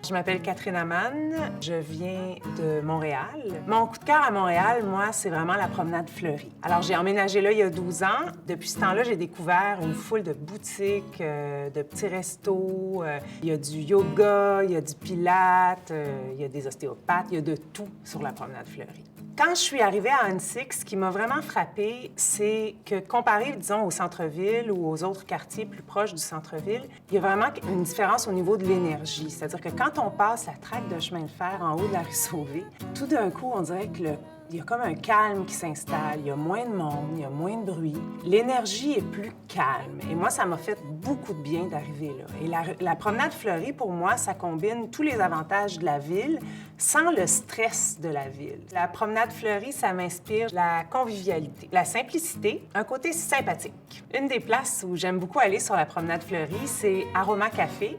Je m'appelle Catherine Amann, je viens de Montréal. Mon coup de cœur à Montréal, moi, c'est vraiment la promenade fleurie. Alors, j'ai emménagé là il y a 12 ans. Depuis ce temps-là, j'ai découvert une foule de boutiques, de petits restos. Il y a du yoga, il y a du pilates, il y a des ostéopathes, il y a de tout sur la promenade fleurie. Quand je suis arrivée à Ahuntsic, ce qui m'a vraiment frappée, c'est que comparé, disons, au centre-ville ou aux autres quartiers plus proches du centre-ville, il y a vraiment une différence au niveau de l'énergie. C'est-à-dire que quand on passe la traque de chemin de fer en haut de la rue Sauvé, tout d'un coup, on dirait que il y a comme un calme qui s'installe, il y a moins de monde, il y a moins de bruit. L'énergie est plus calme. Et moi, ça m'a fait beaucoup de bien d'arriver là. Et la promenade fleurie, pour moi, ça combine tous les avantages de la ville sans le stress de la ville. La promenade fleurie, ça m'inspire la convivialité, la simplicité, un côté sympathique. Une des places où j'aime beaucoup aller sur la promenade fleurie, c'est Aroma Café,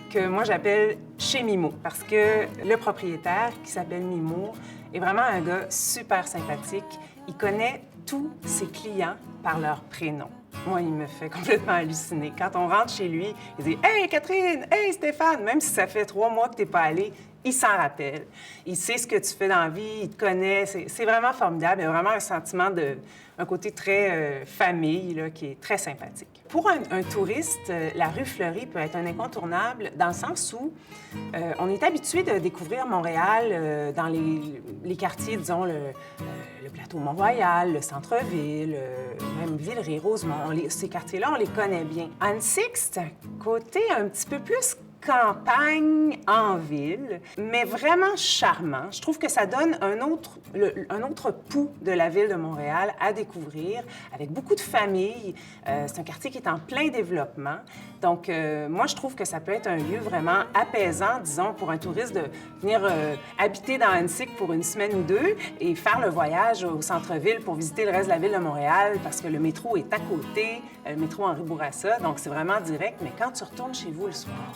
que moi j'appelle chez Mimo, parce que le propriétaire, qui s'appelle Mimo, est vraiment un gars super sympathique. Il connaît tous ses clients par leur prénom. Moi, il me fait complètement halluciner. Quand on rentre chez lui, il dit « Hey, Catherine! Hey, Stéphane! » Même si ça fait 3 mois que t'es pas allé, il s'en rappelle. Il sait ce que tu fais dans la vie, il te connaît. C'est vraiment formidable. Il y a vraiment un sentiment un côté très famille, là, qui est très sympathique. Pour un touriste, la rue Fleurie peut être un incontournable dans le sens où on est habitué de découvrir Montréal dans les quartiers, disons, le plateau Mont-Royal, le centre-ville, même Villeray, Rosemont. Ces quartiers-là, on les connaît bien. Ahuntsic, c'est un côté un petit peu plus campagne en ville, mais vraiment charmant. Je trouve que ça donne un autre pouls de la ville de Montréal à découvrir, avec beaucoup de familles. C'est un quartier qui est en plein développement. Donc, moi, je trouve que ça peut être un lieu vraiment apaisant, disons, pour un touriste de venir habiter dans Ahuntsic pour une semaine ou 2 et faire le voyage au centre-ville pour visiter le reste de la ville de Montréal parce que le métro est à côté, le métro Henri Bourassa, donc c'est vraiment direct. Mais quand tu retournes chez vous le soir,